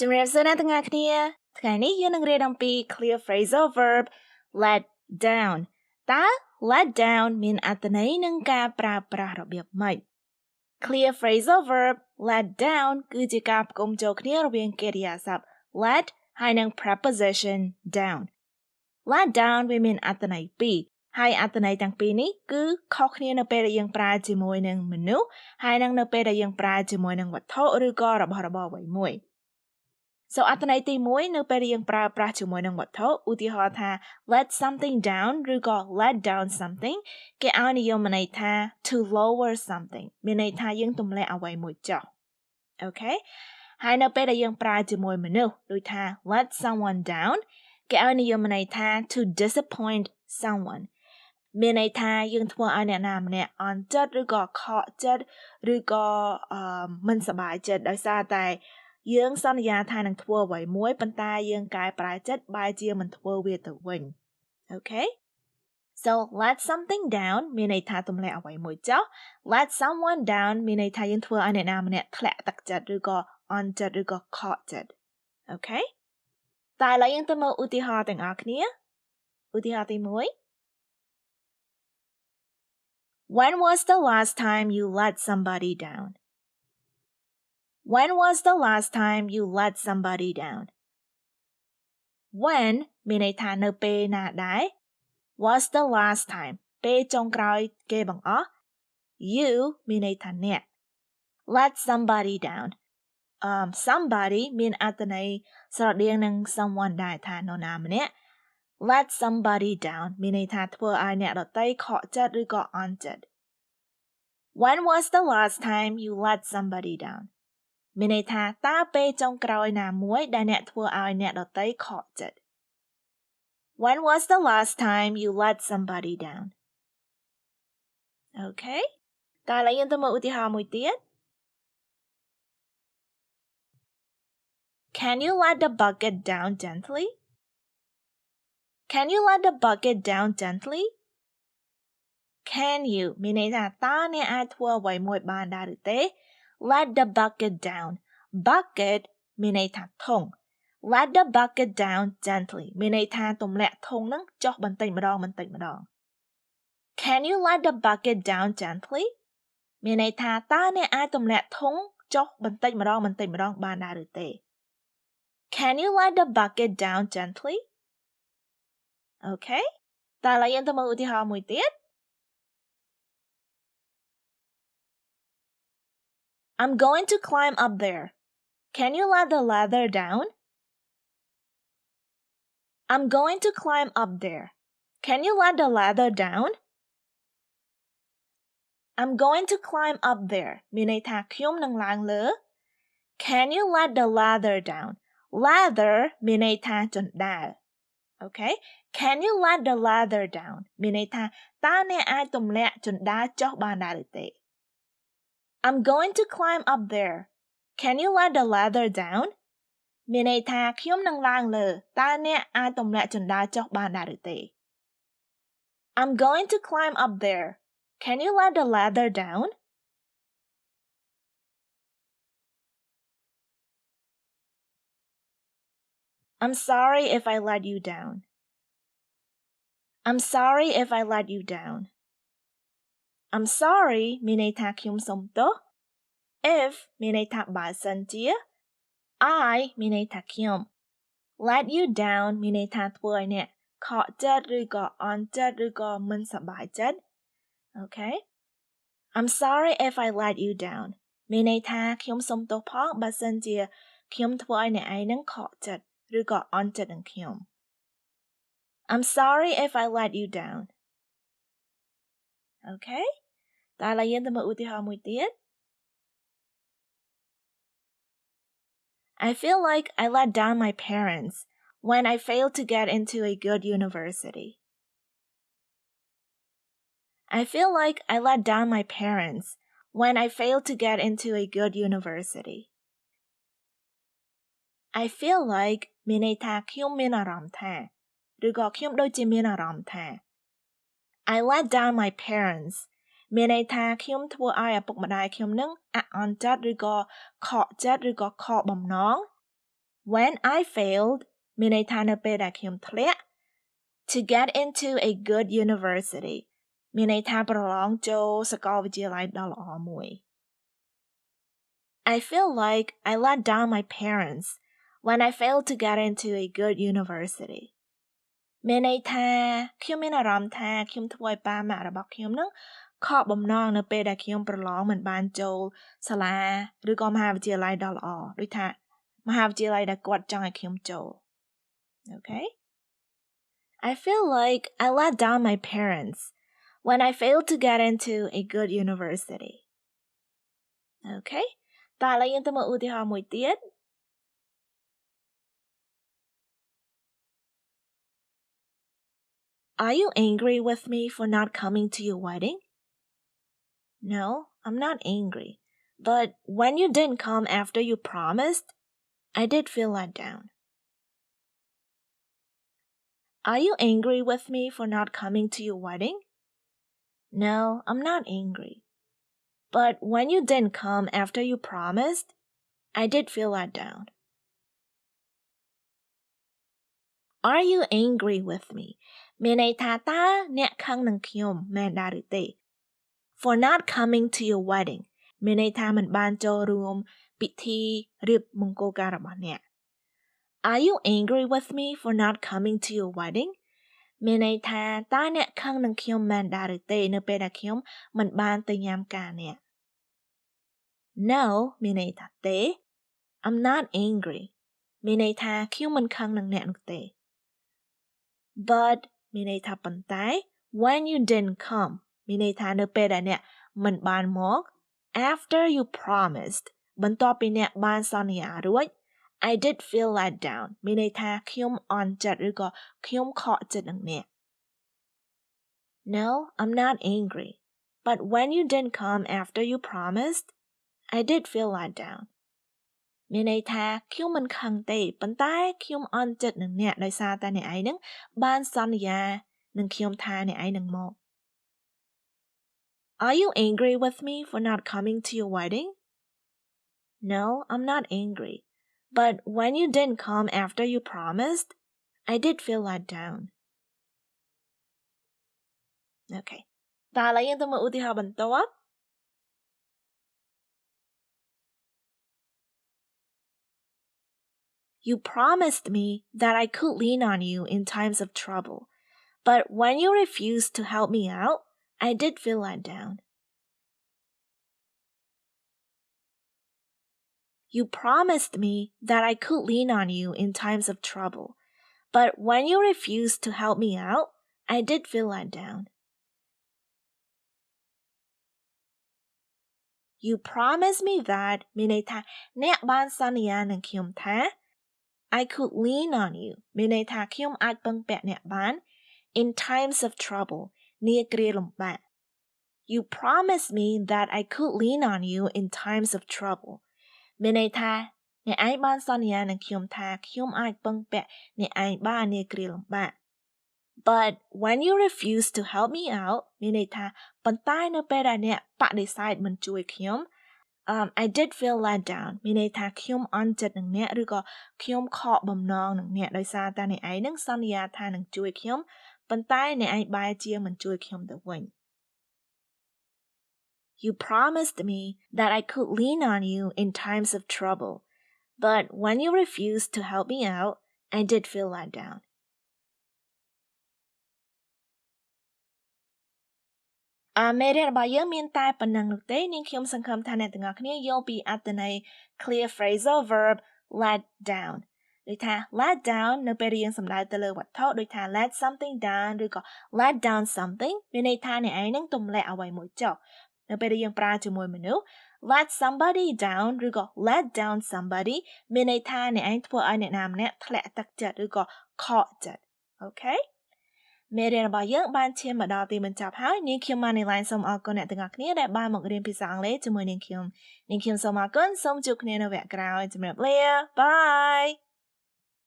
ជំរាបសួរអ្នកទាំងអស់គ្នាថ្ងៃនេះយើងនឹងរៀនអំពី clear phrasal verb let down តើ let down មានអត្ថន័យនិងការប្រើប្រាស់របៀបម៉េច clear phrasal verb let down គឺជាការផ្គុំចូលគ្នារវាងកិរិយាសព្ទ let ហើយនិង preposition down let down វាមានអត្ថន័យពីរហើយអត្ថន័យទាំងពីរនេះគឺខុសគ្នានៅពេលដែលយើងប្រើជាមួយនឹងមនុស្សហើយនិងនៅពេលដែលយើងប្រើជាមួយនឹងវត្ថុឬក៏របស់របរអ្វីមួយSo អត្ថន័យទី1នៅពេលយើងប្រើប្រាស់ជាមួយនឹងវត្ថុឧទាហរណ៍ថា let something down ឬក៏ let down something គេឲ្យនិយមន័យថា to lower something មានន័យថាយើងទម្លាក់អ្វីមួយចុះអូខេហើយនៅពេលដែលយើងប្រើជាមួយមនុស្សដូចថា let someone down គេឲ្យនិយមន័យថា to disappoint someone មានន័យថាយើងធ្វើឲ្យអ្នកណាម្នាក់អន់ចិត្តឬក៏ខកចិត្តឬក៏មិនសប្បាយចិត្តដោយសារតែយើងសន្យាថានឹងធ្វើអ្វីមួយប៉ុន្តែយើងកែប្រែចិត្តបែរជាមិនធ្វើវាទៅវិញអូខេ So let something down មានន័យថាទម្លាក់អ្វីមួយចុះ let someone down មានន័យថាយើងធ្វើឲ្យអ្នកណាម្នាក់ធ្លាក់ទឹកចិត្តឬក៏អន់ចិត្តឬក៏ខកចិត្តអូខេតែឥឡូវយើងទៅមើលឧទាហរណ៍ទាំងអស់គ្នាឧទាហរណ៍ទី1 When was the last time you let somebody down? When was the last time you let somebody down? When មានន័យថានៅពេលណាដែរ was the last time ពេលចុងក្រោយគេបង្អស់ you មានន័យថាអ្នក let somebody down somebody មានអត្ថន័យស្រដៀងនឹង someone ដែរថានរណាម្នាក់ let somebody down មានន័យថាធ្វើឲ្យអ្នកដទៃខកចិត្តឬក៏អន់ចិត្ត When was the last time you let somebody down មានន័យថាតើពេលចុងក្រោយណាមួយដែលអ្នកធ្វើឲ្យអ្នកដទៃខកចិត្ត When was the last time you let somebody down អូខេតើឥឡូវយើងទៅមើលឧទាហរណ៍មួយទៀត Can you let the bucket down gently? Can you let the bucket down gently? Can you មានន័យថាតើអ្នកអាចធ្វើអ្វីមួយបានដែរឬទេ Let the bucket down bucket មានន័យថាធុង Let the bucket down gently មានន័យថាទម្លាក់ធុងហ្នឹងចុះបន្តិចម្ដង Can you let the bucket down gently មានន័យថាតើអ្នកអាចទម្លាក់ធុងចុះបន្តិចម្ដងបានដែរឬទេ Can you let the bucket down gently អូខេតើឥឡូវយើងទៅមើលឧទាហរណ៍មួយទៀត I'm going to climb up there. Can you let the ladder down? I'm going to climb up there. Can you let the ladder down? I'm going to climb up there. មានន័យថាខ្ញុំនឹងឡើងលើ Can you let the ladder down? Ladder មានន័យថាជណ្ដើរ Okay? Can you let the ladder down? មានន័យថាតើអ្នកអាចទម្លាក់ជណ្ដើរចុះបានដែរឬទេ I'm going to climb up there. Can you let the ladder down? មានន័យថាខ្ញុំនឹងឡើងលើតើអ្នកអាចទម្លាក់ជណ្ដើរចុះបានដែរឬទេ I'm going to climb up there. Can you let the ladder down? I'm sorry if I let you down. I'm sorry if I let you down. I'm sorry មានន័យថាខ្ញុំសុំទោស if មានន័យថាបើសិនជា I មានន័យថាខ្ញុំ let you down មានន័យថាធ្វើឲ្យអ្នកខកចិត្តឬក៏អន់ចិត្តឬក៏មិនសប្បាយចិត្ត Okay I'm sorry if I let you down មានន័យថាខ្ញុំសុំទោសផងបើសិនជាខ្ញុំធ្វើឲ្យអ្នកឯងនឹងខកចិត្តឬក៏អន់ចិត្តនឹងខ្ញុំ I'm sorry if I let you down Okay តើឥឡូវយើងទៅមើលឧទាហរណ៍មួយទៀត I feel like I let down my parents when I failed to get into a good university. I feel like I let down my parents when I failed to get into a good university. I feel like មានន័យថាខ្ញុំមានអារម្មណ៍ថាឬក៏ខ្ញុំដូចជាមានអារម្មណ៍ថា I let down my parents មានន័យថាខ្ញុំធ្វើឲ្យឪពុកម្ដាយខ្ញុំនឹងអន់ចិត្តឬក៏ខកចិត្តឬក៏ខកបំណង When I failed មានន័យថានៅពេលដែលខ្ញុំធ្លាក់ to get into a good university មានន័យថាប្រឡងចូលសាកលវិទ្យាល័យដ៏ល្អមួយ I feel like I let down my parents when I failed to get into a good university មានន័យថាខ្ញុំមានអារម្មណ៍ថាខ្ញុំធ្វើឲ្យប៉ាម៉ាក់របស់ខ្ញុំនឹងខកបំណងនៅពេលដែលខ្ញុំប្រឡងមិនបានចូលសាលាឬក៏មហាវិទ្យាល័យដ៏ល្អដូចថាមហាវិទ្យាល័យដែលគាត់ចង់ឲ្យខ្ញុំចូល Okay I feel like I let down my parents when I failed to get into a good university Okay តើឥឡូវយើងទៅមើលឧទាហរណ៍មួយទៀត Are you angry with me for not coming to your wedding? No, I'm not angry. But when you didn't come after you promised, I did feel let down. Are you angry with me for not coming to your wedding? No, I'm not angry. But when you didn't come after you promised, I did feel let down. Are you angry with me? មានន័យថាតើអ្នកខឹងនឹងខ្ញុំមែនដែរឬទេ For not coming to your wedding មានន័យថាមិនបានចូលរួមពិធីរៀបមង្គលការរបស់អ្នក Are you angry with me for not coming to your wedding មានន័យថាតើអ្នកខឹងនឹងខ្ញុំមែនដែរឬទេនៅពេលដែលខ្ញុំមិនបានទៅញ៉ាំការអ្នក No មានន័យថាទេ I'm not angry មានន័យថាខ្ញុំមិនខឹងនឹងអ្នកនោះទេ But មានន័យថាប៉ុន្តែ when you didn't come មានន័យថានៅពេលដែលអ្នកមិនបានមក after you promised បន្ទាប់ពីអ្នកបានសន្យារួច I did feel let down មានន័យថាខ្ញុំអន់ចិត្តឬក៏ខ្ញុំខកចិត្តនឹងអ្នក No, I'm not angry. But when you didn't come after you promised, I did feel let down. មានន័យថាខ្ញុំមិនខឹងទេប៉ុន្តែខ្ញុំអន់ចិត្តនឹងអ្នកដោយសារតែអ្នកឯងនឹងបានសន្យានឹងខ្ញុំថាអ្នកឯងនឹងមក Are you angry with me for not coming to your wedding? No, I'm not angry. But when you didn't come after you promised, I did feel let down. Okay. តើឥឡូវយើងទៅមើលឧទាហរណ៍បន្ទាប់ You promised me that I could lean on you in times of trouble. But when you refused to help me out, I did feel let down. You promised me that I could lean on you in times of trouble. But when you refused to help me out, I did feel let down. You promised me that មានន័យថាអ្នកបានសន្យានឹងខ្ញុំថា I could lean on you មានន័យថាខ្ញុំអាចពឹងពាក់អ្នកបាន in times of trouble នាគ្រាលំបាក You promised me that I could lean on you in times of trouble មានន័យថាអ្នកឯងបានសន្យានឹងខ្ញុំថាខ្ញុំអាចពឹងពាក់អ្នកឯងបាននាគ្រាលំបាក But when you refuse to help me out មានន័យថាប៉ុន្តែនៅពេលដែលអ្នកបដិសេធមិនជួយខ្ញុំ I did feel let down មានន័យថាខ្ញុំអន់ចិត្តនឹងអ្នកឬក៏ខ្ញុំខកបំណងនឹងអ្នកដោយសារតែអ្នកឯងនឹងសន្យាថានឹងជួយខ្ញុំប៉ុន្តែអ្នកឯងបែរជាមិនជួយខ្ញុំទៅវិញ You promised me that I could lean on you in times of trouble, but when you refused to help me out, I did feel let down. មេរៀនរបស់យើងមានតែប៉ុណ្្នឹងនោះទេនាងខ្ញុំសង្ឃឹមថាអ្នកទាំងអស់គ្នាយល់ពីអត្ថន័យ clear phrasal verb let down ដូចថា let down នៅពេលយើងសំដៅទៅលើវត្ថុដូចថា let something down ឬក៏ let down something មានន័យថាអ្នកឯងនឹងទម្លាក់អ្វីមួយចុះនៅពេលយើងប្រើជាមួយមនុស្ស let somebody down ឬក៏ let down somebody មានន័យថាអ្នកឯងធ្វើឲ្យអ្នកណាម្នាក់ធ្លាក់ទឹកចិត្តឬក៏ខកចិត្ត Okayមេរៀនរបស់យើងបានឈានមកដល់ទីបញ្ចប់ហើយនាងខ្ញុំ Manylen សូមអរគុណអ្នកទាំងអស់គ្នាដែលបានមករៀនភាសាអង់គ្លេសជាមួយនាងខ្ញុំសូមអរគុណសូមជួបគ្នានៅវគ្គក្រោយជម្រាបលា Bye